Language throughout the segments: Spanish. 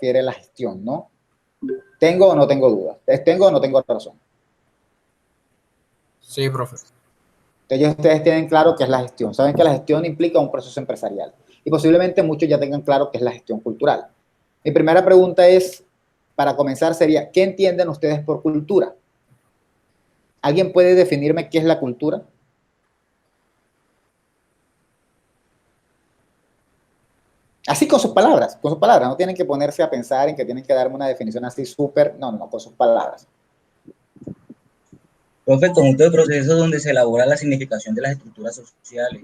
refiere a la gestión, ¿no? ¿Tengo o no tengo dudas? ¿Tengo o no tengo razón? Sí, profe. Entonces ustedes tienen claro qué es la gestión. Saben que la gestión implica un proceso empresarial. Y posiblemente muchos ya tengan claro qué es la gestión cultural. Mi primera pregunta es, para comenzar, sería, ¿qué entienden ustedes por cultura? ¿Alguien puede definirme qué es la cultura? Así con sus palabras, no tienen que ponerse a pensar en que tienen que darme una definición así súper, no, con sus palabras. Profe, conjunto de procesos donde se elabora la significación de las estructuras sociales.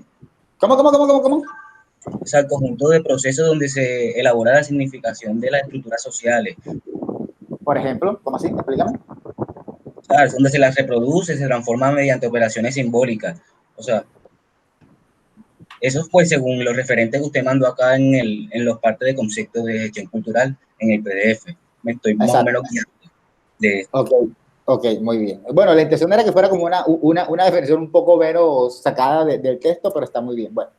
¿Cómo? O sea, el conjunto de procesos donde se elabora la significación de las estructuras sociales. Por ejemplo, ¿cómo así? Explícame. O sea, es donde se las reproduce, se transforma mediante operaciones simbólicas. O sea, eso pues según los referentes que usted mandó acá en los partes de conceptos de gestión cultural en el PDF. Me estoy más o menos guiando de esto. Ok, muy bien. Bueno, la intención era que fuera como una definición un poco menos sacada del texto, pero está muy bien. Bueno,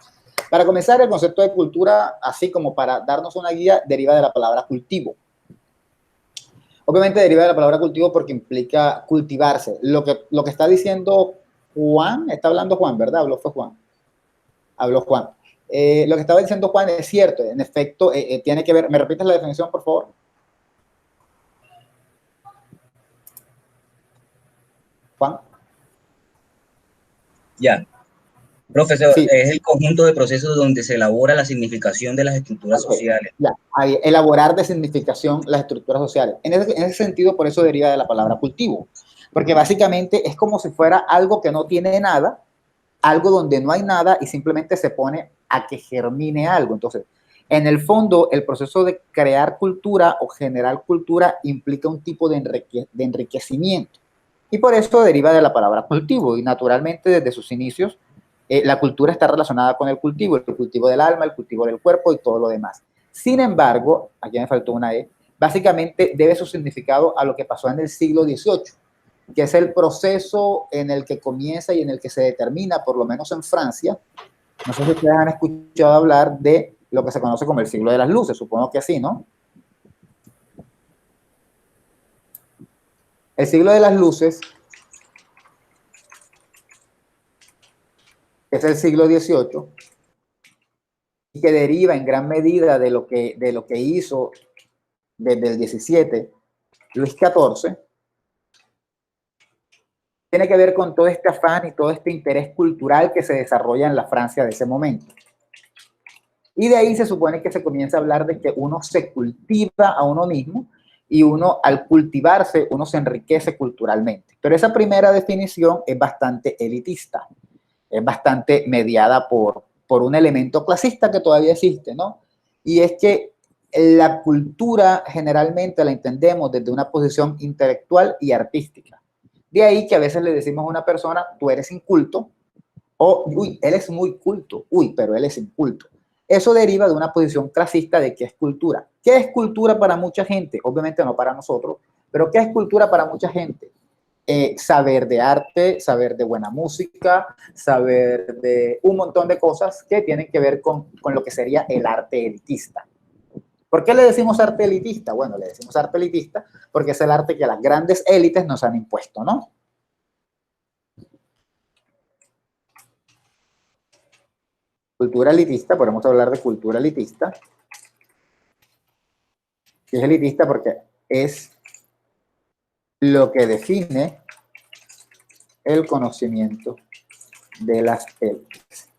para comenzar, el concepto de cultura, así como para darnos una guía, deriva de la palabra cultivo. Obviamente deriva de la palabra cultivo porque implica cultivarse. Lo que está diciendo Juan, está hablando Juan, ¿verdad? Habló Juan. Lo que estaba diciendo Juan es cierto, en efecto, tiene que ver, ¿me repites la definición, por favor? Juan. Ya. Profesor, Sí. es el conjunto de procesos donde se elabora la significación de las estructuras sociales. Ya, elaborar de significación las estructuras sociales. En ese sentido, por eso deriva de la palabra cultivo, porque básicamente es como si fuera algo que no tiene nada, algo donde no hay nada y simplemente se pone a que germine algo. Entonces, en el fondo, el proceso de crear cultura o generar cultura implica un tipo de enriquecimiento. Y por eso deriva de la palabra cultivo. Y naturalmente, desde sus inicios, la cultura está relacionada con el cultivo del alma, el cultivo del cuerpo y todo lo demás. Sin embargo, aquí me faltó una E, básicamente debe su significado a lo que pasó en el siglo XVIII, que es el proceso en el que comienza y en el que se determina, por lo menos en Francia, no sé si ustedes han escuchado hablar de lo que se conoce como el siglo de las luces, supongo que sí, ¿no? El siglo de las luces es el siglo XVIII y que deriva en gran medida de lo que hizo desde el 17 Luis XIV, tiene que ver con todo este afán y todo este interés cultural que se desarrolla en la Francia de ese momento. Y de ahí se supone que se comienza a hablar de que uno se cultiva a uno mismo y uno, al cultivarse, uno se enriquece culturalmente. Pero esa primera definición es bastante elitista, es bastante mediada por un elemento clasista que todavía existe, ¿no? Y es que la cultura generalmente la entendemos desde una posición intelectual y artística. De ahí que a veces le decimos a una persona, tú eres inculto, o, uy, él es muy culto, uy, pero él es inculto. Eso deriva de una posición clasista de qué es cultura. ¿Qué es cultura para mucha gente? Obviamente no para nosotros, pero ¿qué es cultura para mucha gente? Saber de arte, saber de buena música, saber de un montón de cosas que tienen que ver con lo que sería el arte elitista. ¿Por qué le decimos arte elitista? Bueno, le decimos arte elitista porque es el arte que las grandes élites nos han impuesto, ¿no? Cultura elitista, podemos hablar de cultura elitista. Y es elitista porque es lo que define el conocimiento de las élites.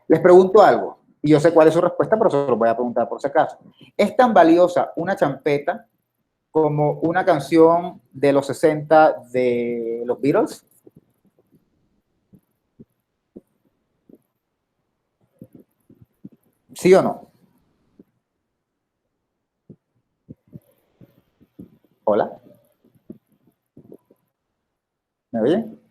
Les pregunto algo, y yo sé cuál es su respuesta, pero se lo voy a preguntar por si acaso. ¿Es tan valiosa una champeta como una canción de los 60 de los Beatles? ¿Sí o no? ¿Hola? ¿Me oyen?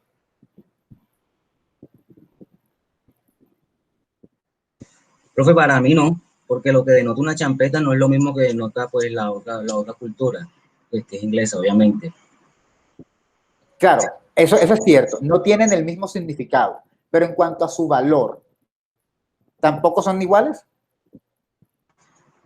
Profe, para mí no, porque lo que denota una champeta no es lo mismo que denota pues la otra cultura, pues, que es inglesa, obviamente. Claro, eso es cierto, no tienen el mismo significado, pero en cuanto a su valor, ¿tampoco son iguales?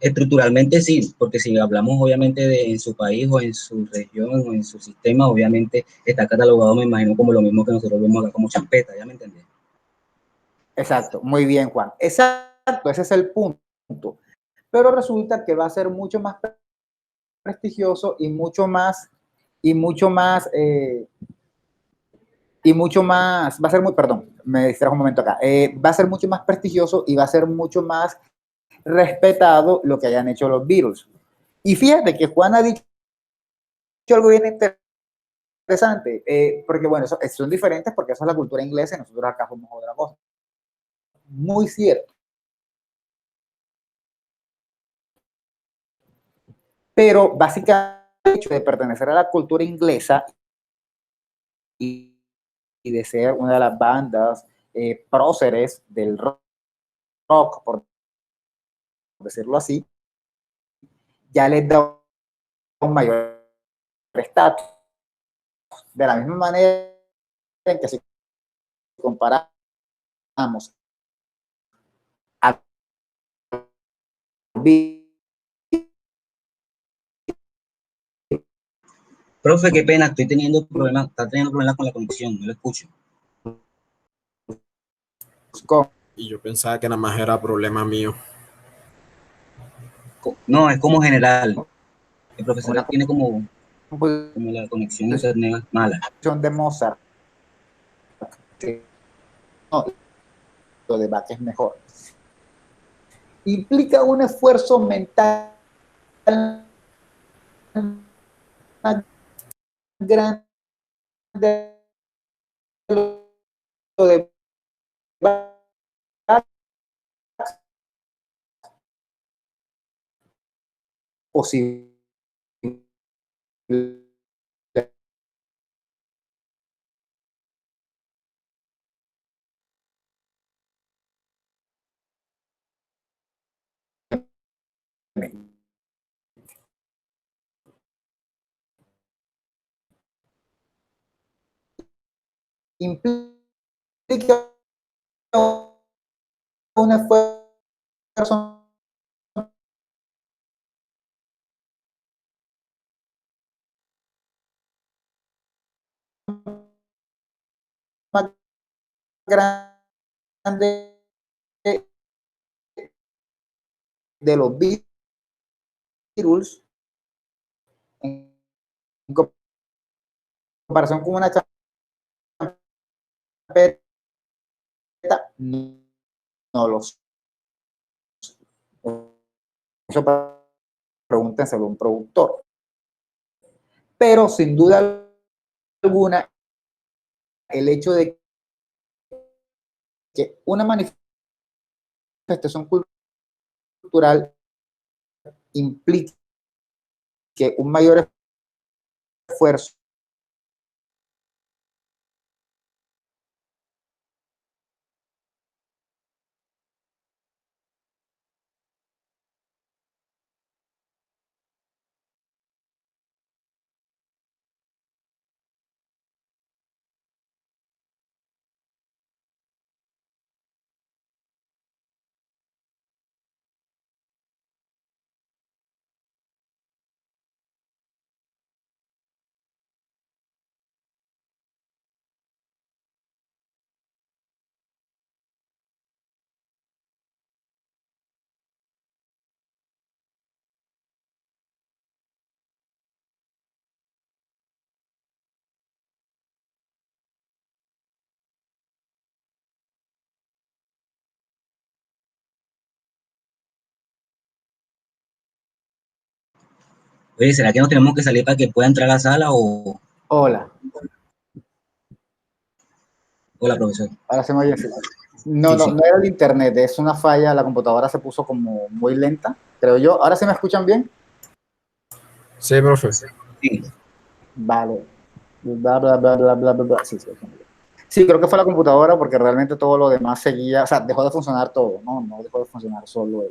Estructuralmente sí, porque si hablamos obviamente de en su país o en su región o en su sistema, obviamente está catalogado, me imagino, como lo mismo que nosotros vemos acá como champeta, ¿ya me entendés? Exacto, muy bien, Juan. Exacto, ese es el punto. Pero resulta que va a ser mucho más prestigioso y mucho más, va a ser muy, perdón, me distrajo un momento acá, va a ser mucho más prestigioso y va a ser mucho más respetado lo que hayan hecho los Beatles. Y fíjate que Juan ha dicho algo bien interesante, porque bueno, son diferentes porque eso es la cultura inglesa y nosotros acá somos otra cosa. Muy cierto. Pero básicamente el hecho de pertenecer a la cultura inglesa y, y de ser una de las bandas próceres del rock, por decirlo así, ya les da un mayor estatus. De la misma manera en que si comparamos a Profe, qué pena, está teniendo problemas con la conexión, no lo escucho. Y yo pensaba que nada más era problema mío. No, es como general. El profesor una tiene como la conexión a internet mala. de Mozart, no, lo de Bach es mejor. Implica un esfuerzo mental grande lo de Bach posible. Implica un esfuerzo más grande de los Beatles en comparación con una champeta, no lo sé. Eso pregúntenselo a un productor. Pero sin duda alguna, el hecho de que una manifestación cultural implique un mayor esfuerzo Oye, ¿será que nos tenemos que salir para que pueda entrar a la sala o...? Hola. Hola, profesor. Ahora se me oye. No, Sí, no, sí. no era el internet, es una falla, la computadora se puso como muy lenta, creo yo. ¿Ahora sí me escuchan bien? Sí, profe. Sí. Vale. Bla, bla, bla, bla, bla, bla, bla. Sí, sí, sí, creo que fue la computadora porque realmente todo lo demás seguía, o sea, dejó de funcionar todo, ¿no? No dejó de funcionar solo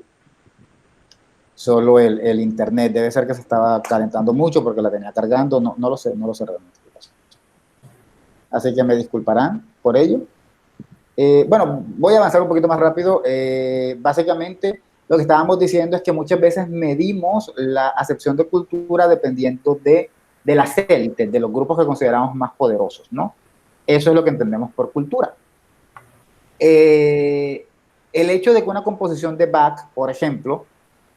el internet. Debe ser que se estaba calentando mucho porque la tenía cargando, no, no lo sé, no lo sé realmente. Así que me disculparán por ello. Bueno, voy a avanzar un poquito más rápido. Básicamente, lo que estábamos diciendo es que muchas veces medimos la acepción de cultura dependiendo de las élites, de los grupos que consideramos más poderosos, ¿no? Eso es lo que entendemos por cultura. El hecho de que una composición de Bach, por ejemplo,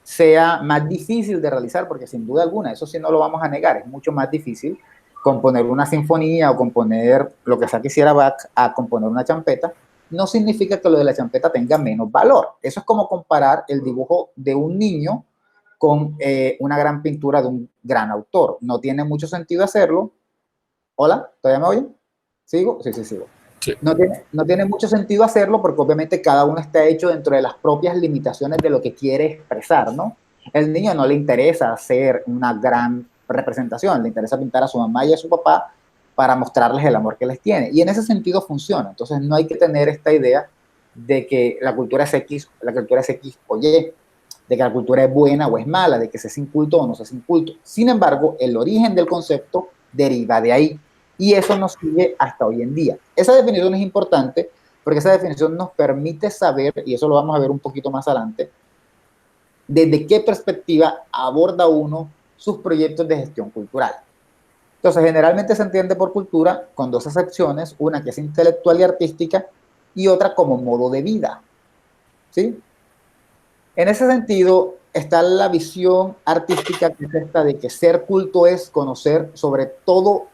sea más difícil de realizar, porque sin duda alguna, eso sí no lo vamos a negar, es mucho más difícil componer una sinfonía o componer lo que sea que hiciera Bach a componer una champeta, no significa que lo de la champeta tenga menos valor. Eso es como comparar el dibujo de un niño con una gran pintura de un gran autor. No tiene mucho sentido hacerlo. ¿Hola? ¿Todavía me oyen? ¿Sigo? Sí, sigo. Sí. No tiene mucho sentido hacerlo porque obviamente cada uno está hecho dentro de las propias limitaciones de lo que quiere expresar, ¿no? El niño no le interesa hacer una gran representación, le interesa pintar a su mamá y a su papá para mostrarles el amor que les tiene. Y en ese sentido funciona. Entonces no hay que tener esta idea de que la cultura es X o Y, de que la cultura es buena o es mala, de que se es inculto o no se es inculto. Sin embargo, el origen del concepto deriva de ahí. Y eso nos sigue hasta hoy en día. Esa definición es importante porque esa definición nos permite saber, y eso lo vamos a ver un poquito más adelante, desde qué perspectiva aborda uno sus proyectos de gestión cultural. Entonces, generalmente se entiende por cultura con dos acepciones, una que es intelectual y artística y otra como modo de vida, ¿sí? En ese sentido, está la visión artística, que es esta de que ser culto es conocer sobre todo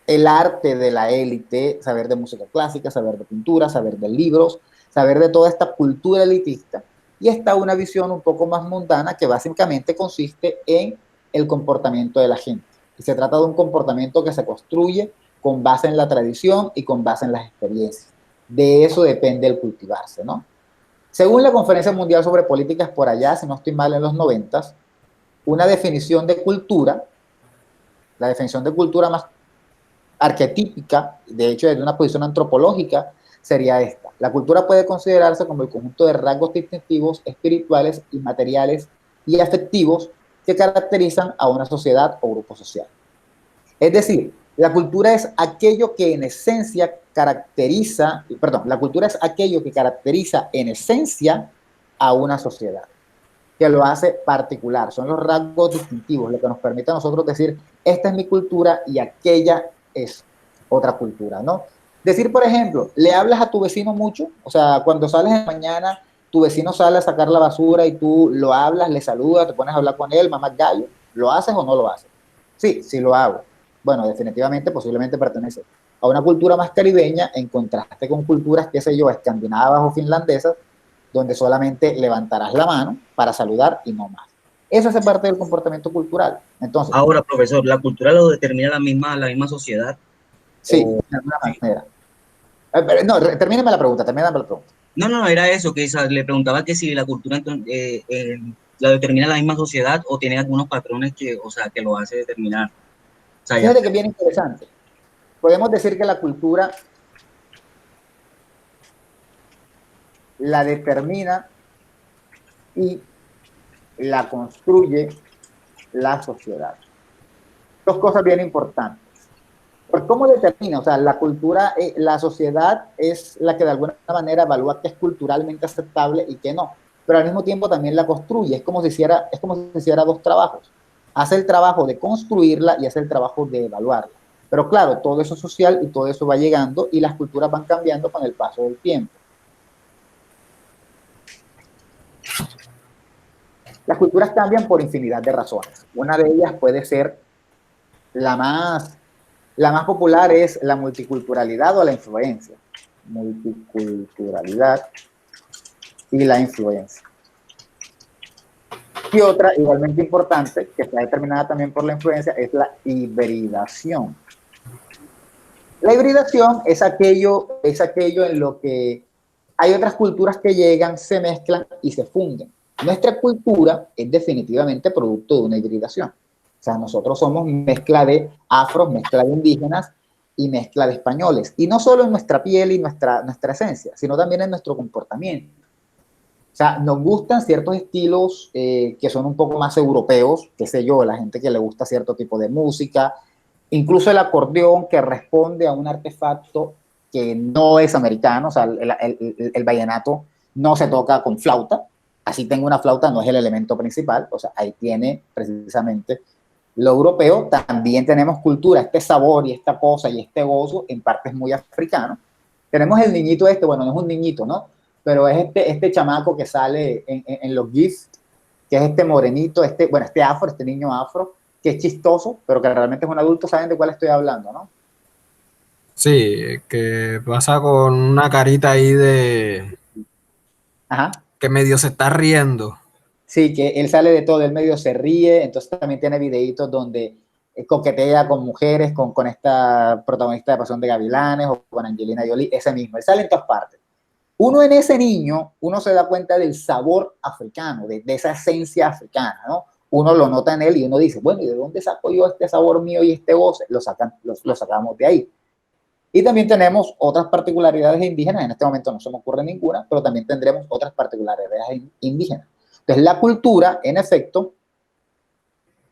el arte de la élite, saber de música clásica, saber de pintura, saber de libros, saber de toda esta cultura elitista. Y está una visión un poco más mundana que básicamente consiste en el comportamiento de la gente. Y se trata de un comportamiento que se construye con base en la tradición y con base en las experiencias. De eso depende el cultivarse, ¿no? Según la Conferencia Mundial sobre Políticas por allá, si no estoy mal, en los 90, una definición de cultura, la definición de cultura más arquetípica, de hecho desde una posición antropológica, sería esta. La cultura puede considerarse como el conjunto de rasgos distintivos, espirituales, inmateriales y afectivos que caracterizan a una sociedad o grupo social. Es decir, la cultura es aquello que en esencia caracteriza, la cultura es aquello que caracteriza en esencia a una sociedad, que lo hace particular, son los rasgos distintivos, lo que nos permite a nosotros decir, esta es mi cultura y aquella es otra cultura, ¿no? Decir, por ejemplo, le hablas a tu vecino mucho, o sea, cuando sales en la mañana, tu vecino sale a sacar la basura y tú lo hablas, le saludas, te pones a hablar con él, mamá gallo, ¿lo haces o no lo haces? Sí, sí lo hago. Bueno, definitivamente, posiblemente pertenece a una cultura más caribeña en contraste con culturas, qué sé yo, escandinavas o finlandesas, donde solamente levantarás la mano para saludar y no más. Eso hace parte del comportamiento cultural. Entonces, ahora, profesor, ¿la cultura lo determina la misma sociedad? Sí, de alguna manera. No, termíname la pregunta. No, era eso, que le preguntaba que si la cultura la determina la misma sociedad o tiene algunos patrones que lo hace determinar. O sea, fíjate que es bien interesante. Podemos decir que la cultura la determina y la construye la sociedad. Dos cosas bien importantes. ¿Por cómo determina? O sea, la cultura, la sociedad es la que de alguna manera evalúa qué es culturalmente aceptable y qué no. Pero al mismo tiempo también la construye. Es como si hiciera dos trabajos. Hace el trabajo de construirla y hace el trabajo de evaluarla. Pero claro, todo eso es social y todo eso va llegando y las culturas van cambiando con el paso del tiempo. Las culturas cambian por infinidad de razones. Una de ellas puede ser la más popular, es la multiculturalidad o la influencia. Multiculturalidad y la influencia. Y otra igualmente importante, que está determinada también por la influencia, es la hibridación. La hibridación es aquello en lo que hay otras culturas que llegan, se mezclan y se funden. Nuestra cultura es definitivamente producto de una hibridación. O sea, nosotros somos mezcla de afros, mezcla de indígenas y mezcla de españoles. Y no solo en nuestra piel y nuestra esencia, sino también en nuestro comportamiento. O sea, nos gustan ciertos estilos que son un poco más europeos, qué sé yo, la gente que le gusta cierto tipo de música, incluso el acordeón que responde a un artefacto que no es americano, o sea, el vallenato no se toca con flauta, así tengo una flauta, no es el elemento principal, o sea, ahí tiene precisamente lo europeo. También tenemos cultura, este sabor y esta cosa y este gozo en partes muy africanos. Tenemos el niñito este, bueno, no es un niñito, ¿no? Pero es este chamaco que sale en los GIFs, que es este morenito, bueno, este afro, este niño afro, que es chistoso, pero que realmente es un adulto. ¿Saben de cuál estoy hablando, no? Sí, que pasa con una carita ahí de Ajá. que medio se está riendo. Sí, que él sale de todo, él medio se ríe, entonces también tiene videitos donde coquetea con mujeres, con esta protagonista de Pasión de Gavilanes o con Angelina Jolie, ese mismo, él sale en todas partes. Uno en ese niño, uno se da cuenta del sabor africano, de esa esencia africana, ¿no? Uno lo nota en él y uno dice, bueno, ¿y de dónde saco yo este sabor mío y este goce? Lo sacamos de ahí. Y también tenemos otras particularidades indígenas, en este momento no se me ocurre ninguna, pero también tendremos otras particularidades indígenas. Entonces, la cultura, en efecto,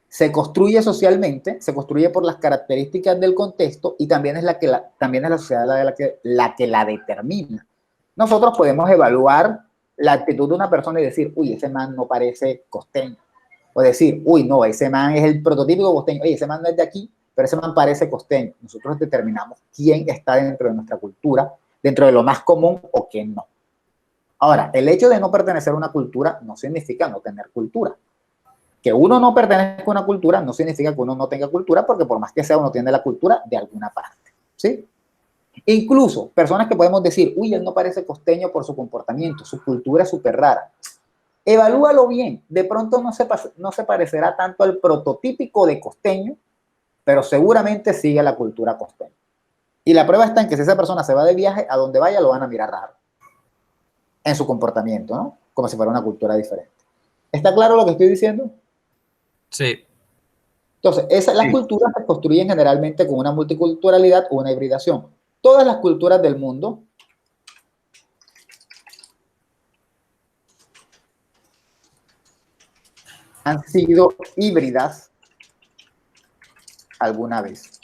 se construye socialmente, se construye por las características del contexto y también es también es la sociedad la que la determina. Nosotros podemos evaluar la actitud de una persona y decir, uy, ese man no parece costeño. O decir, uy, no, ese man es el prototípico costeño. Oye, ese man no es de aquí, pero ese man parece costeño. Nosotros determinamos quién está dentro de nuestra cultura, dentro de lo más común o quién no. Ahora, el hecho de no pertenecer a una cultura no significa no tener cultura. Que uno no pertenezca a una cultura no significa que uno no tenga cultura, porque por más que sea, uno tiene la cultura de alguna parte, ¿sí? Incluso personas que podemos decir, uy, él no parece costeño por su comportamiento, su cultura es súper rara. Evalúalo bien, de pronto no se parecerá tanto al prototípico de costeño, pero seguramente sigue la cultura costeña. Y la prueba está en que si esa persona se va de viaje, a donde vaya lo van a mirar raro en su comportamiento, ¿no? Como si fuera una cultura diferente. ¿Está claro lo que estoy diciendo? Sí. Entonces, las culturas se construyen generalmente con una multiculturalidad o una hibridación. Todas las culturas del mundo han sido híbridas alguna vez.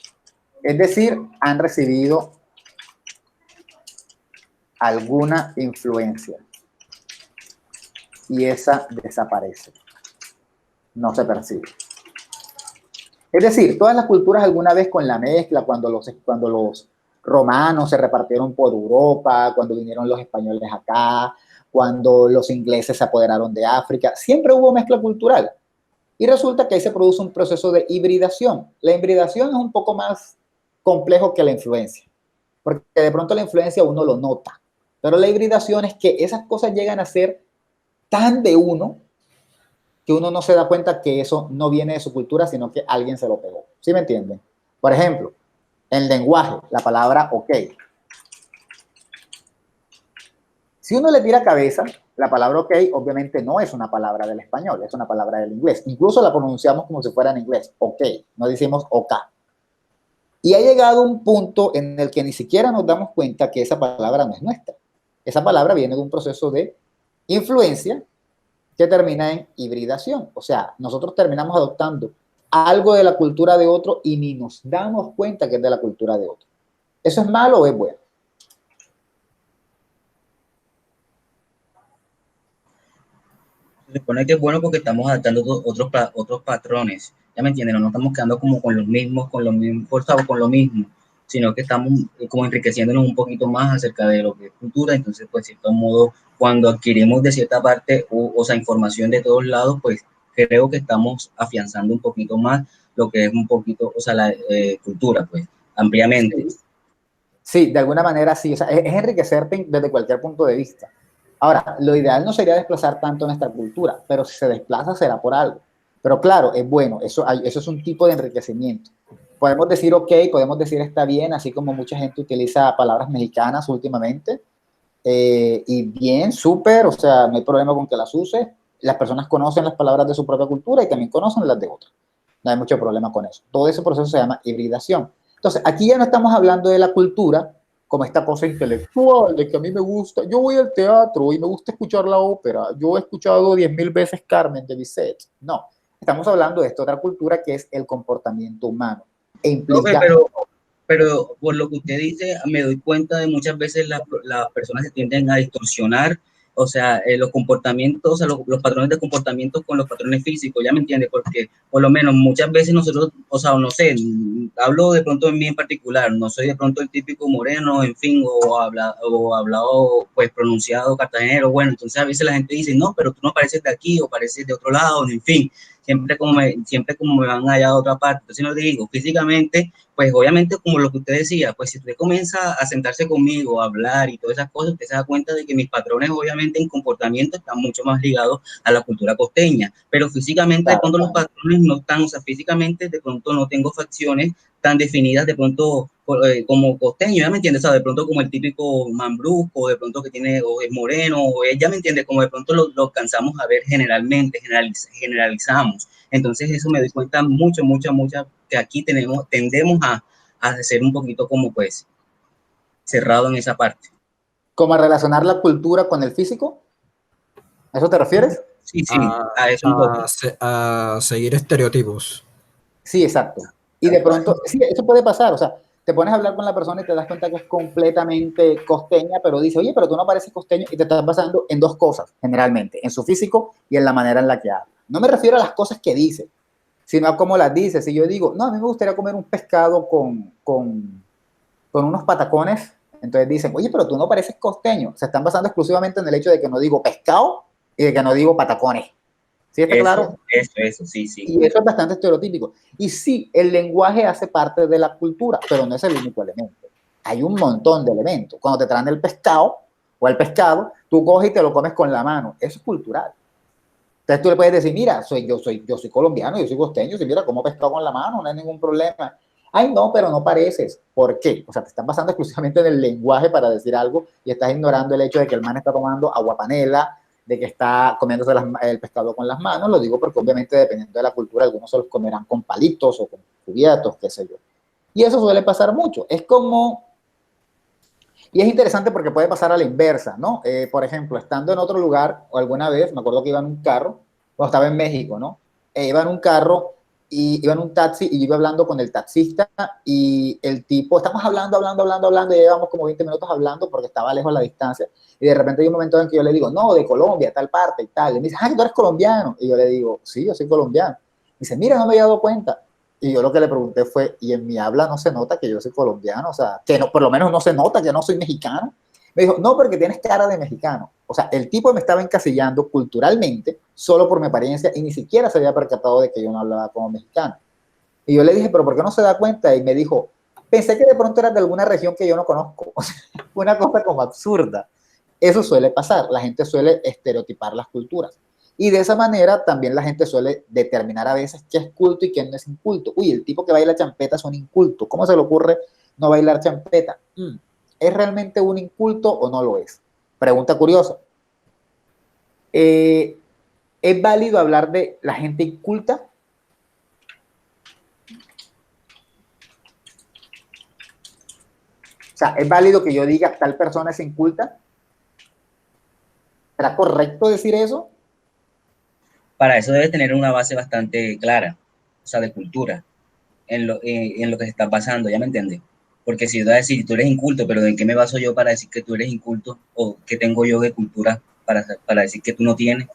Es decir, han recibido alguna influencia y esa desaparece, no se percibe. Es decir, todas las culturas alguna vez con la mezcla, cuando los romanos se repartieron por Europa, cuando vinieron los españoles acá, cuando los ingleses se apoderaron de África, siempre hubo mezcla cultural. Y resulta que ahí se produce un proceso de hibridación. La hibridación es un poco más complejo que la influencia, porque de pronto la influencia uno lo nota, pero la hibridación es que esas cosas llegan a ser tan de uno que uno no se da cuenta que eso no viene de su cultura, sino que alguien se lo pegó. ¿Sí me entienden? Por ejemplo, en lenguaje, la palabra ok. Si uno le tira cabeza, la palabra ok obviamente no es una palabra del español, es una palabra del inglés. Incluso la pronunciamos como si fuera en inglés, ok, no decimos ok. Y ha llegado un punto en el que ni siquiera nos damos cuenta que esa palabra no es nuestra. Esa palabra viene de un proceso de influencia que termina en hibridación. O sea, nosotros terminamos adoptando algo de la cultura de otro y ni nos damos cuenta que es de la cultura de otro. ¿Eso es malo o es bueno? Se supone que es bueno porque estamos adaptando otros patrones. ¿Ya me entienden? No estamos quedando como con los mismos, forzados con lo mismo, sino que estamos como enriqueciéndonos un poquito más acerca de lo que es cultura. Entonces, pues, de cierto modo, cuando adquirimos de cierta parte o sea, información de todos lados, pues creo que estamos afianzando un poquito más lo que es un poquito, o sea, la cultura, pues, ampliamente. Sí. Sí, de alguna manera sí. O sea, es enriquecerte desde cualquier punto de vista. Ahora, lo ideal no sería desplazar tanto nuestra cultura, pero si se desplaza será por algo. Pero claro, es bueno, eso es un tipo de enriquecimiento. Podemos decir ok, podemos decir está bien, así como mucha gente utiliza palabras mexicanas últimamente. Y bien, súper, o sea, no hay problema con que las use. Las personas conocen las palabras de su propia cultura y también conocen las de otras. No hay mucho problema con eso. Todo ese proceso se llama hibridación. Entonces, aquí ya no estamos hablando de la cultura como esta cosa intelectual, de que a mí me gusta, yo voy al teatro y me gusta escuchar la ópera, yo he escuchado 10.000 veces Carmen de Bizet. No, estamos hablando de esta otra cultura que es el comportamiento humano. E implica... Pero por lo que usted dice, me doy cuenta de muchas veces las personas se tienden a distorsionar o sea, los comportamientos, o sea, los patrones de comportamiento con los patrones físicos, ¿ya me entiendes? Porque por lo menos muchas veces nosotros, o sea, no sé, hablo de pronto en mí en particular, no soy de pronto el típico moreno, en fin, o hablado, pues pronunciado cartagenero, bueno, entonces a veces la gente dice, no, pero tú no pareces de aquí o pareces de otro lado, en fin, siempre como me van allá a otra parte. Entonces no digo, físicamente, pues obviamente como lo que usted decía, pues si usted comienza a sentarse conmigo, a hablar y todas esas cosas, usted se da cuenta de que mis patrones obviamente en comportamiento están mucho más ligados a la cultura costeña, pero físicamente de Claro, pronto los patrones no están, o sea, físicamente de pronto no tengo facciones tan definidas de pronto como costeño, ¿ya me entiendes? O sea, de pronto como el típico mambrusco, de pronto que tiene, o es moreno, o es, ya me entiendes, como de pronto lo alcanzamos a ver generalmente, generalizamos. Entonces eso me doy cuenta mucho, que aquí tendemos a ser un poquito como pues cerrado en esa parte. ¿cómo a relacionar la cultura con el físico? ¿A eso te refieres? Sí, a eso un poco. A seguir estereotipos. Sí, exacto. Y de pronto, sí, eso puede pasar, o sea, te pones a hablar con la persona y te das cuenta que es completamente costeña, pero dice, oye, pero tú no pareces costeño, y te estás basando en dos cosas, generalmente, en su físico y en la manera en la que habla. No me refiero a las cosas que dice, sino a cómo las dice. Si yo digo, no, a mí me gustaría comer un pescado con unos patacones, entonces dicen, oye, pero tú no pareces costeño. Se están basando exclusivamente en el hecho de que no digo pescado y de que no digo patacones. ¿Sí está claro? Eso, sí. Y eso es bastante estereotípico. Y sí, el lenguaje hace parte de la cultura, pero no es el único elemento. Hay un montón de elementos. Cuando te traen el pescado o el pescado, tú coges y te lo comes con la mano. Eso es cultural. Entonces tú le puedes decir, mira, yo soy colombiano, yo soy costeño, si mira, como pescado con la mano, no hay ningún problema. Ay, no, pero no pareces. ¿Por qué? O sea, te están basando exclusivamente en el lenguaje para decir algo y estás ignorando el hecho de que el man está tomando aguapanela, de que está comiéndose el pescado con las manos. Lo digo porque obviamente dependiendo de la cultura, algunos se los comerán con palitos o con cubiertos, qué sé yo. Y eso suele pasar mucho. Es como, y es interesante porque puede pasar a la inversa, ¿no? Por ejemplo, estando en otro lugar, o alguna vez, me acuerdo que iba en un carro, cuando estaba en México, ¿no? Iba en un carro y iba en un taxi y yo iba hablando con el taxista y el tipo, estamos hablando, y llevamos como 20 minutos hablando porque estaba lejos la distancia y de repente hay un momento en que yo le digo, no, de Colombia, tal parte y tal. Y me dice, ah, tú eres colombiano. Y yo le digo, sí, yo soy colombiano. Y dice, mira, no me había dado cuenta. Y yo lo que le pregunté fue, ¿y en mi habla no se nota que yo soy colombiano? O sea, que no, por lo menos no se nota que no soy mexicano. Me dijo, no, porque tienes cara de mexicano. O sea, el tipo me estaba encasillando culturalmente solo por mi apariencia y ni siquiera se había percatado de que yo no hablaba como mexicano. Y yo le dije, pero ¿por qué no se da cuenta? Y me dijo, pensé que de pronto eras de alguna región que yo no conozco. O sea, una cosa como absurda. Eso suele pasar. La gente suele estereotipar las culturas. Y de esa manera también la gente suele determinar a veces qué es culto y qué no es inculto. Uy, el tipo que baila champeta es un inculto. ¿Cómo se le ocurre no bailar champeta? ¿Es realmente un inculto o no lo es? Pregunta curiosa. ¿Es válido hablar de la gente inculta? O sea, ¿es válido que yo diga tal persona es inculta? ¿Será correcto decir eso? Para eso debes tener una base bastante clara, o sea, de cultura, en lo que se está pasando, ¿ya me entiendes? Porque si yo voy a decir, tú eres inculto, pero ¿en qué me baso yo para decir que tú eres inculto? ¿O qué tengo yo de cultura para decir que tú no tienes?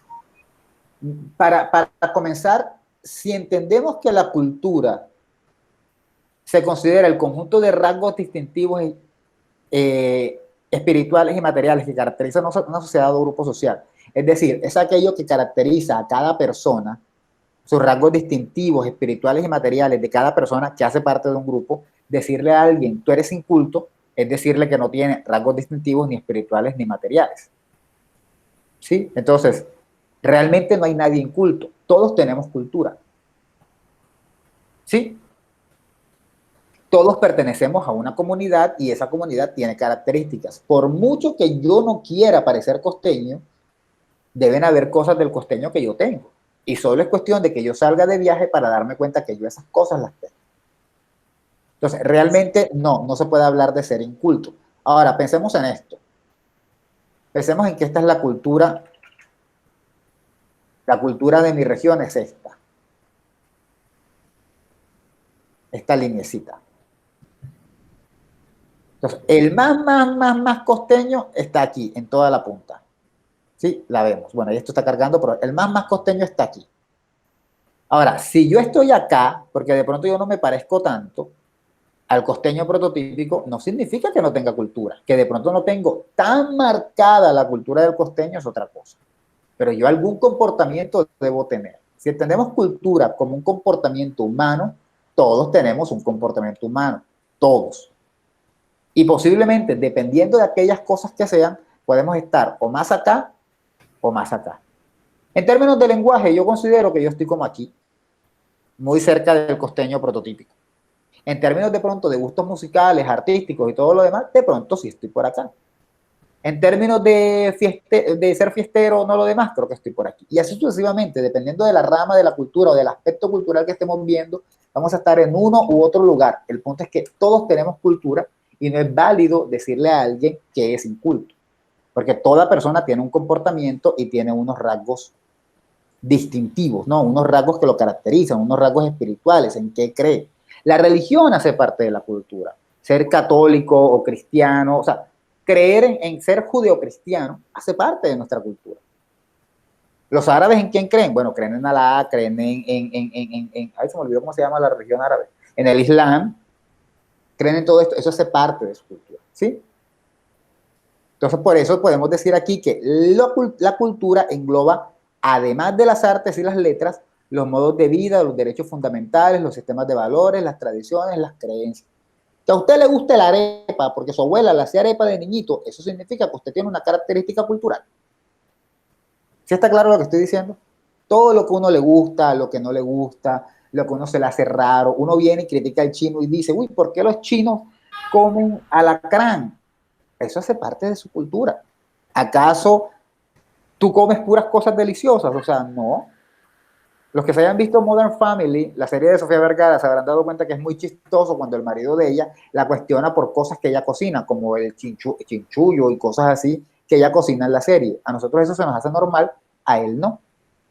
Para comenzar, si entendemos que la cultura se considera el conjunto de rasgos distintivos espirituales y materiales que caracterizan una sociedad o grupo social, es decir, es aquello que caracteriza a cada persona, sus rasgos distintivos espirituales y materiales de cada persona que hace parte de un grupo, decirle a alguien, tú eres inculto, es decirle que no tiene rasgos distintivos ni espirituales ni materiales. ¿Sí? Entonces, realmente no hay nadie inculto, todos tenemos cultura. ¿Sí? Todos pertenecemos a una comunidad y esa comunidad tiene características. Por mucho que yo no quiera parecer costeño, deben haber cosas del costeño que yo tengo. Y solo es cuestión de que yo salga de viaje para darme cuenta que yo esas cosas las tengo. Entonces, realmente no se puede hablar de ser inculto. Ahora, pensemos en esto. Pensemos en que esta es la cultura de mi región es esta linecita. Entonces, el más costeño está aquí, en toda la punta. Sí, la vemos. Bueno, y esto está cargando, pero el más costeño está aquí. Ahora, si yo estoy acá, porque de pronto yo no me parezco tanto al costeño prototípico, no significa que no tenga cultura. Que de pronto no tengo tan marcada la cultura del costeño es otra cosa. Pero yo algún comportamiento debo tener. Si entendemos cultura como un comportamiento humano, todos tenemos un comportamiento humano, todos. Y posiblemente, dependiendo de aquellas cosas que sean, podemos estar o más acá o más acá. En términos de lenguaje, yo considero que yo estoy como aquí, muy cerca del costeño prototípico. En términos de pronto de gustos musicales, artísticos y todo lo demás, de pronto sí estoy por acá. En términos de ser fiestero o no lo demás, creo que estoy por aquí. Y así sucesivamente, dependiendo de la rama de la cultura o del aspecto cultural que estemos viendo, vamos a estar en uno u otro lugar. El punto es que todos tenemos cultura y no es válido decirle a alguien que es inculto, porque toda persona tiene un comportamiento y tiene unos rasgos distintivos, ¿no? Unos rasgos que lo caracterizan, unos rasgos espirituales, en qué cree. La religión hace parte de la cultura. Ser católico o cristiano, o sea, creer en ser judeocristiano hace parte de nuestra cultura. ¿Los árabes en quién creen? Bueno, creen en Alá, creen ay, se me olvidó cómo se llama la religión árabe, en el Islam, creen en todo esto, eso hace parte de su cultura, ¿sí? Entonces, por eso podemos decir aquí que la cultura engloba, además de las artes y las letras, los modos de vida, los derechos fundamentales, los sistemas de valores, las tradiciones, las creencias. Que a usted le guste la arepa porque su abuela le hacía arepa de niñito, eso significa que usted tiene una característica cultural. ¿Sí está claro lo que estoy diciendo? Todo lo que a uno le gusta, lo que no le gusta, lo que a uno se le hace raro, uno viene y critica al chino y dice, uy, ¿por qué los chinos comen alacrán? Eso hace parte de su cultura. ¿Acaso tú comes puras cosas deliciosas? O sea, no. Los que se hayan visto Modern Family, la serie de Sofía Vergara, se habrán dado cuenta que es muy chistoso cuando el marido de ella la cuestiona por cosas que ella cocina, como el chinchullo y cosas así que ella cocina en la serie. A nosotros eso se nos hace normal, a él no.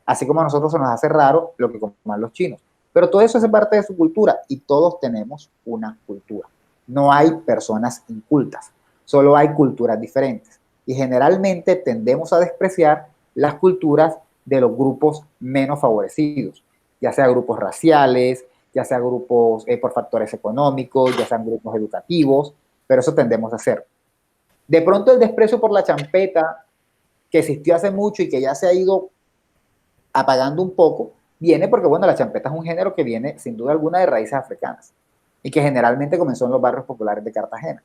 Así como a nosotros se nos hace raro lo que coman los chinos. Pero todo eso es parte de su cultura y todos tenemos una cultura. No hay personas incultas, solo hay culturas diferentes. Y generalmente tendemos a despreciar las culturas de los grupos menos favorecidos, ya sea grupos raciales, ya sea grupos por factores económicos, ya sean grupos educativos, pero eso tendemos a hacer. De pronto el desprecio por la champeta, que existió hace mucho y que ya se ha ido apagando un poco, viene porque, bueno, la champeta es un género que viene sin duda alguna de raíces africanas y que generalmente comenzó en los barrios populares de Cartagena,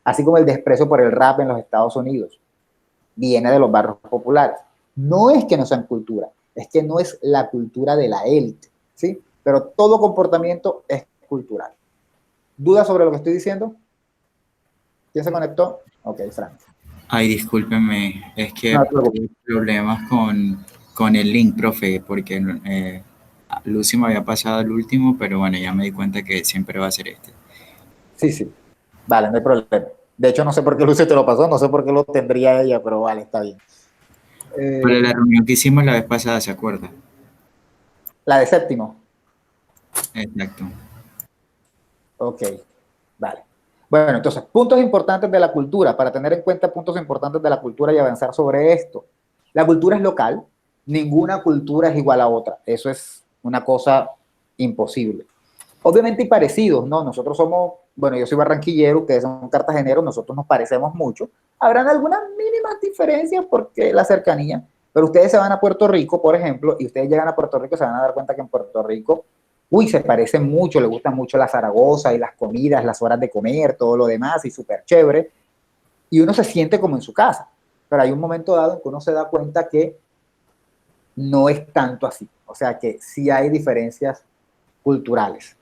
así como el desprecio por el rap en los Estados Unidos, viene de los barrios populares. No es que no sean cultura, es que no es la cultura de la élite, ¿sí? Pero todo comportamiento es cultural. ¿Dudas sobre lo que estoy diciendo? ¿Quién se conectó? Ok, Frank. Ay, discúlpenme, es que tuve problemas con el link, profe, porque Lucy me había pasado el último, pero bueno, ya me di cuenta que siempre va a ser este. Sí, sí. Vale, no hay problema. De hecho, no sé por qué Lucy te lo pasó, no sé por qué lo tendría ella, pero vale, está bien. Para la reunión que hicimos la vez pasada, ¿se acuerda? La de séptimo. Exacto. Ok, vale. Bueno, entonces, puntos importantes de la cultura, para tener en cuenta puntos importantes de la cultura y avanzar sobre esto. La cultura es local, ninguna cultura es igual a otra, eso es una cosa imposible. Obviamente hay parecidos, ¿no? Nosotros somos, bueno, yo soy barranquillero, ustedes son cartageneros, nosotros nos parecemos mucho. Habrán algunas mínimas diferencias porque la cercanía, pero ustedes se van a Puerto Rico, por ejemplo, y ustedes llegan a Puerto Rico, se van a dar cuenta que en Puerto Rico, uy, se parecen mucho, les gusta mucho la Zaragoza y las comidas, las horas de comer, todo lo demás, y súper chévere, y uno se siente como en su casa, pero hay un momento dado en que uno se da cuenta que no es tanto así, o sea que sí hay diferencias culturales.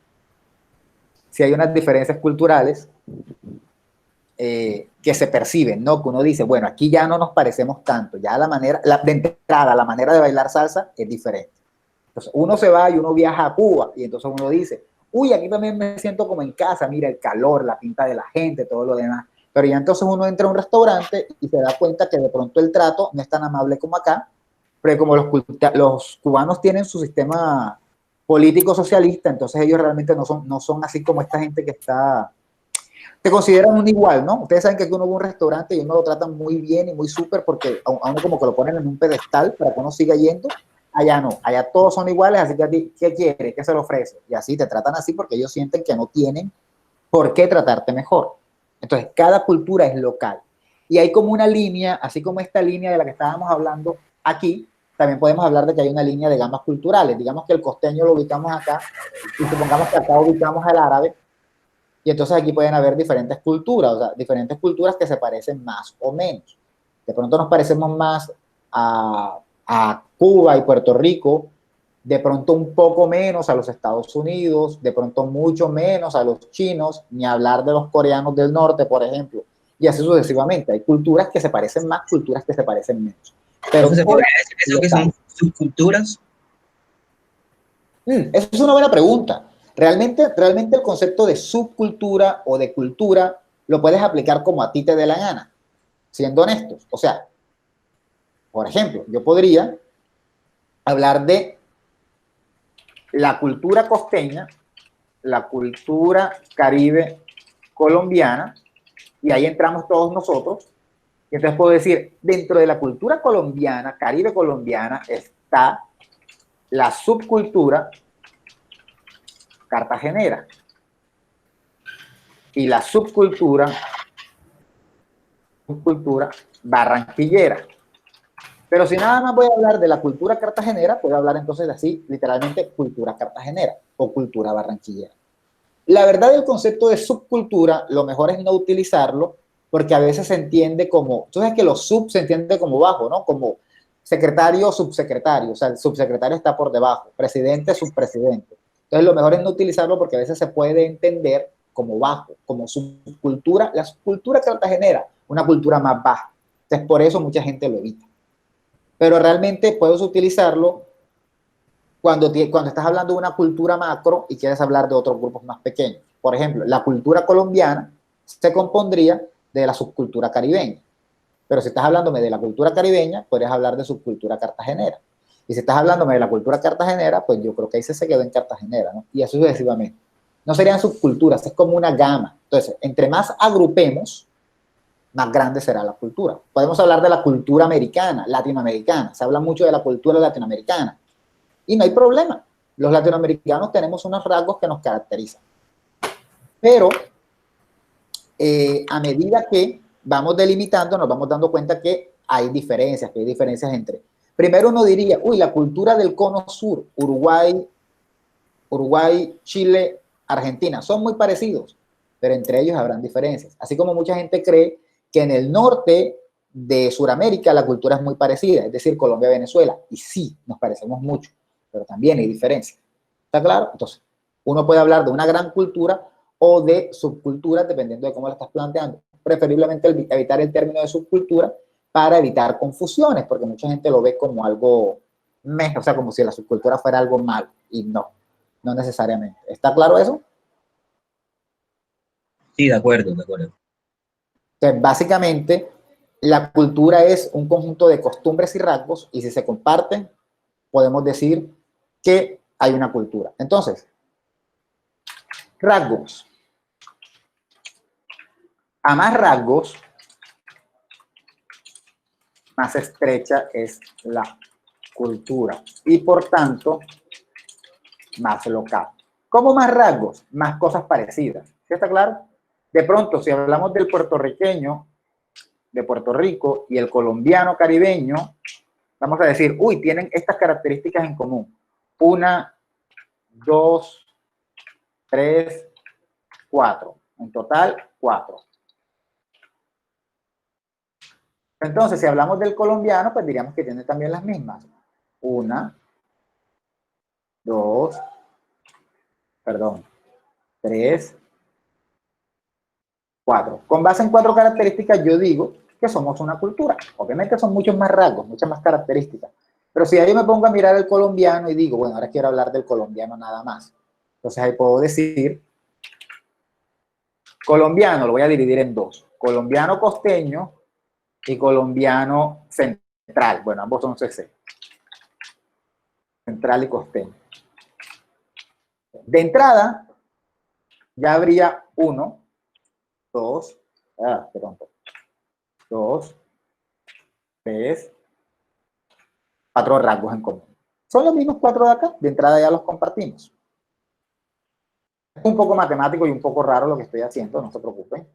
Si hay unas diferencias culturales que se perciben, ¿no? Que uno dice, bueno, aquí ya no nos parecemos tanto, ya la manera, de entrada, la manera de bailar salsa es diferente. Entonces, uno se va y uno viaja a Cuba y entonces uno dice, uy, aquí también me siento como en casa, mira el calor, la pinta de la gente, todo lo demás. Pero ya entonces uno entra a un restaurante y se da cuenta que de pronto el trato no es tan amable como acá, porque como los cubanos tienen su sistema político socialista, entonces ellos realmente no son así como esta gente que está... te consideran un igual, ¿no? Ustedes saben que uno va a un restaurante y uno lo tratan muy bien y muy súper porque a uno como que lo ponen en un pedestal para que uno siga yendo. Allá no, allá todos son iguales, así que a ti, ¿qué quiere? ¿Qué se le ofrece? Y así te tratan así porque ellos sienten que no tienen por qué tratarte mejor. Entonces, cada cultura es local. Y hay como una línea, así como esta línea de la que estábamos hablando aquí, también podemos hablar de que hay una línea de gamas culturales. Digamos que el costeño lo ubicamos acá y supongamos que acá ubicamos al árabe. Y entonces aquí pueden haber diferentes culturas, o sea, diferentes culturas que se parecen más o menos. De pronto nos parecemos más a Cuba y Puerto Rico, de pronto un poco menos a los Estados Unidos, de pronto mucho menos a los chinos, ni hablar de los coreanos del norte, por ejemplo, y así sucesivamente. Hay culturas que se parecen más, culturas que se parecen menos. Pero ¿se podría decir eso que son subculturas? Esa es una buena pregunta. Realmente el concepto de subcultura o de cultura lo puedes aplicar como a ti te dé la gana, siendo honestos. O sea, por ejemplo, yo podría hablar de la cultura costeña, la cultura caribe colombiana, y ahí entramos todos nosotros. Y entonces puedo decir, dentro de la cultura colombiana, caribe colombiana, está la subcultura cartagenera y la subcultura barranquillera. Pero si nada más voy a hablar de la cultura cartagenera, puedo hablar entonces de así, literalmente, cultura cartagenera o cultura barranquillera. La verdad, el concepto de subcultura, lo mejor es no utilizarlo, porque a veces se entiende como, tú sabes que los sub se entiende como bajo, ¿no? Como secretario o subsecretario, o sea, el subsecretario está por debajo, presidente, subpresidente. Entonces, lo mejor es no utilizarlo porque a veces se puede entender como bajo, como subcultura, la subcultura cartagenera, una cultura más baja. Entonces, por eso mucha gente lo evita. Pero realmente puedes utilizarlo cuando estás hablando de una cultura macro y quieres hablar de otros grupos más pequeños. Por ejemplo, la cultura colombiana se compondría de la subcultura caribeña. Pero si estás hablándome de la cultura caribeña, podrías hablar de subcultura cartagenera. Y si estás hablándome de la cultura cartagenera, pues yo creo que ahí se quedó en cartagenera, ¿no? Y así sucesivamente. No serían subculturas, es como una gama. Entonces, entre más agrupemos, más grande será la cultura. Podemos hablar de la cultura americana, latinoamericana. Se habla mucho de la cultura latinoamericana. Y no hay problema. Los latinoamericanos tenemos unos rasgos que nos caracterizan. Pero a medida que vamos delimitando, nos vamos dando cuenta que hay diferencias entre. Primero uno diría, uy, la cultura del cono sur, Uruguay, Chile, Argentina, son muy parecidos, pero entre ellos habrán diferencias. Así como mucha gente cree que en el norte de Sudamérica la cultura es muy parecida, es decir, Colombia, Venezuela, y sí, nos parecemos mucho, pero también hay diferencias. ¿Está claro? Entonces, uno puede hablar de una gran cultura o de subculturas, dependiendo de cómo la estás planteando. Preferiblemente evitar el término de subcultura para evitar confusiones, porque mucha gente lo ve como algo, o sea, como si la subcultura fuera algo malo, y no necesariamente. ¿Está claro eso? Sí, de acuerdo, de acuerdo. Entonces, básicamente, la cultura es un conjunto de costumbres y rasgos, y si se comparten, podemos decir que hay una cultura. Entonces, rasgos. A más rasgos, más estrecha es la cultura y por tanto más local. ¿Cómo más rasgos? Más cosas parecidas. ¿Sí está claro? De pronto, si hablamos del puertorriqueño de Puerto Rico y el colombiano caribeño, vamos a decir, uy, tienen estas características en común. 1, 2, 3, 4. En total, 4. Entonces, si hablamos del colombiano, pues diríamos que tiene también las mismas. 1, 2, 3, 4. Con base en 4 características, yo digo que somos una cultura. Obviamente son muchos más rasgos, muchas más características. Pero si ahí me pongo a mirar el colombiano y digo, bueno, ahora quiero hablar del colombiano nada más. Entonces ahí puedo decir, colombiano lo voy a dividir en 2. Colombiano costeño y colombiano central. Bueno, ambos son CC. Central y costeño. De entrada, ya habría uno 2, perdón, 2, 3, 4 rasgos en común. Son los mismos 4 de acá, de entrada ya los compartimos. Es un poco matemático y un poco raro lo que estoy haciendo, no se preocupen.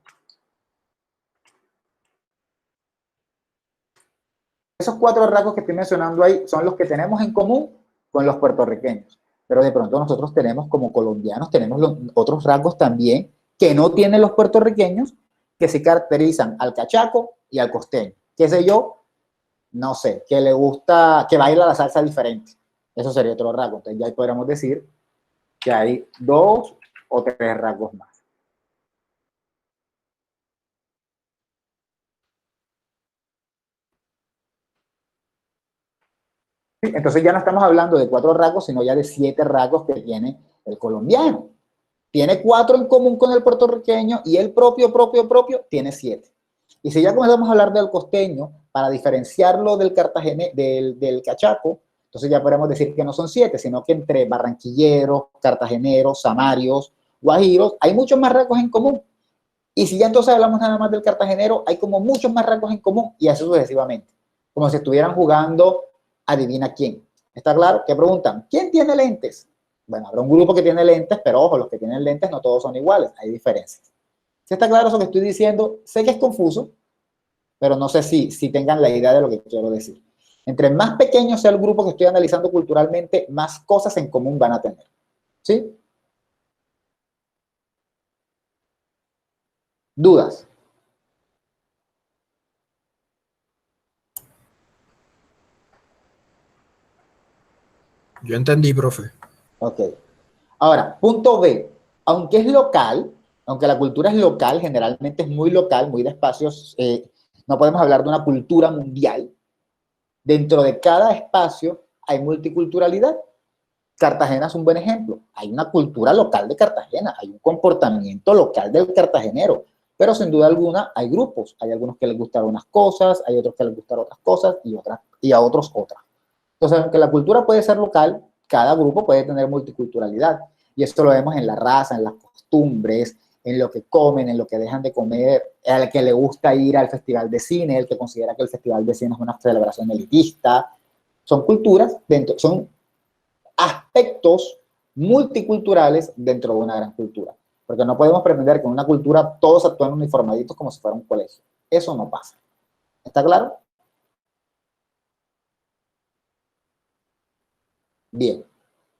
Esos 4 rasgos que estoy mencionando ahí son los que tenemos en común con los puertorriqueños. Pero de pronto nosotros tenemos como colombianos, tenemos los otros rasgos también que no tienen los puertorriqueños, que se caracterizan al cachaco y al costeño. ¿Qué sé yo? No sé, que le gusta, que baila la salsa diferente. Eso sería otro rasgo. Entonces ya podríamos decir que hay 2 o 3 rasgos más. Entonces ya no estamos hablando de 4 rasgos, sino ya de 7 rasgos que tiene el colombiano. Tiene 4 en común con el puertorriqueño y el propio tiene 7. Y si ya comenzamos a hablar del costeño, para diferenciarlo del cachaco, entonces ya podemos decir que no son 7, sino que entre barranquilleros, cartageneros, samarios, guajiros, hay muchos más rasgos en común. Y si ya entonces hablamos nada más del cartagenero, hay como muchos más rasgos en común y así sucesivamente. Como si estuvieran jugando adivina quién. ¿Está claro? ¿Qué preguntan? ¿Quién tiene lentes? Bueno, habrá un grupo que tiene lentes, pero ojo, los que tienen lentes no todos son iguales, hay diferencias. ¿Sí está claro eso que estoy diciendo? Sé que es confuso, pero no sé si tengan la idea de lo que quiero decir. Entre más pequeño sea el grupo que estoy analizando culturalmente, más cosas en común van a tener. ¿Sí? ¿Dudas? Yo entendí, profe. Ok. Ahora, punto B. Aunque es local, aunque la cultura es local, generalmente es muy local, muy de espacios, no podemos hablar de una cultura mundial. Dentro de cada espacio hay multiculturalidad. Cartagena es un buen ejemplo. Hay una cultura local de Cartagena, hay un comportamiento local del cartagenero, pero sin duda alguna hay grupos. Hay algunos que les gustan unas cosas, hay otros que les gustan otras cosas y a otros otras. Entonces, aunque la cultura puede ser local, cada grupo puede tener multiculturalidad. Y esto lo vemos en la raza, en las costumbres, en lo que comen, en lo que dejan de comer, al que le gusta ir al festival de cine, el que considera que el festival de cine es una celebración elitista. Son culturas, son aspectos multiculturales dentro de una gran cultura. Porque no podemos pretender que en una cultura todos actúen uniformaditos como si fuera un colegio. Eso no pasa. ¿Está claro? Bien.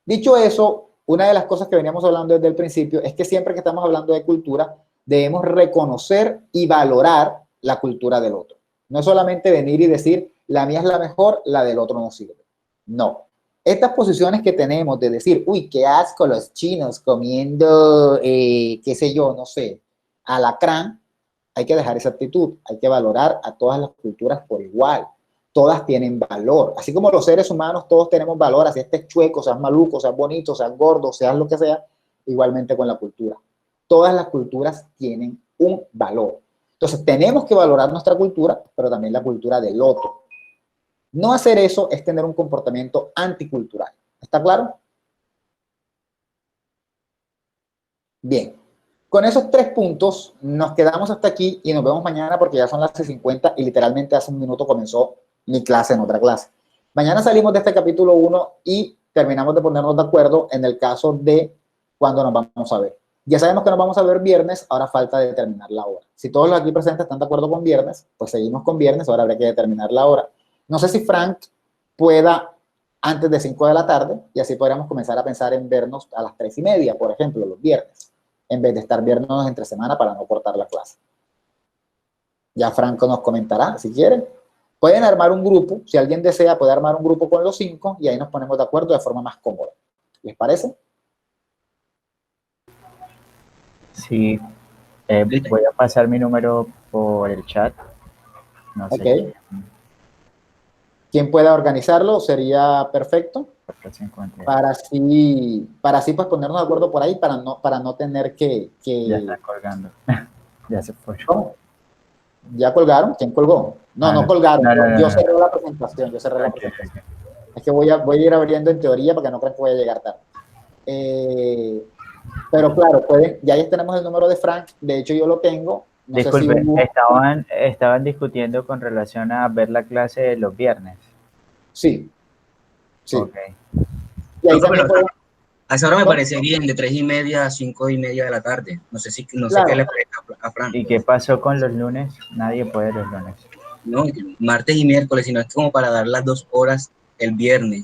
Dicho eso, una de las cosas que veníamos hablando desde el principio es que siempre que estamos hablando de cultura, debemos reconocer y valorar la cultura del otro. No es solamente venir y decir, la mía es la mejor, la del otro no sirve. No. Estas posiciones que tenemos de decir, uy, qué asco los chinos comiendo, qué sé yo, no sé, alacrán, hay que dejar esa actitud, hay que valorar a todas las culturas por igual. Todas tienen valor. Así como los seres humanos, todos tenemos valor, así estés chueco, seas maluco, seas bonito, seas gordo, seas lo que sea, igualmente con la cultura. Todas las culturas tienen un valor. Entonces, tenemos que valorar nuestra cultura, pero también la cultura del otro. No hacer eso es tener un comportamiento anticultural. ¿Está claro? Bien. Con esos 3 puntos nos quedamos hasta aquí y nos vemos mañana porque ya son las 6:50 y literalmente hace un minuto comenzó mi clase en otra clase. Mañana salimos de este capítulo 1 y terminamos de ponernos de acuerdo en el caso de cuándo nos vamos a ver. Ya sabemos que nos vamos a ver viernes, ahora falta determinar la hora. Si todos los aquí presentes están de acuerdo con viernes, pues seguimos con viernes, ahora habrá que determinar la hora. No sé si Frank pueda antes de 5 de la tarde y así podríamos comenzar a pensar en vernos a las 3:30, por ejemplo, los viernes, en vez de estar viéndonos entre semana para no cortar la clase. Ya Franco nos comentará, si quieren. Pueden armar un grupo, si alguien desea, puede armar un grupo con los 5 y ahí nos ponemos de acuerdo de forma más cómoda. ¿Les parece? Sí, voy a pasar mi número por el chat. No sé. Okay. Quien pueda organizarlo sería perfecto. Para así pues ponernos de acuerdo por ahí para no tener que... Ya está colgando. Ya se fue. ¿Cómo? ¿Ya colgaron? ¿Quién colgó? No colgaron. No, yo cerré la presentación. Okay. Es que voy a ir abriendo en teoría para que no crean que voy a llegar tarde. Pero claro, ya tenemos el número de Frank, de hecho yo lo tengo. No Disculpe, sé si estaban discutiendo con relación a ver la clase de los viernes. Sí. Ok. Y ahí también a esa hora me parece bien, de 3:30 a 5:30 de la tarde. No sé sé qué le parece a Fran. ¿Y qué pasó con los lunes? Nadie puede los lunes. No, martes y miércoles, sino es como para dar las 2 horas el viernes.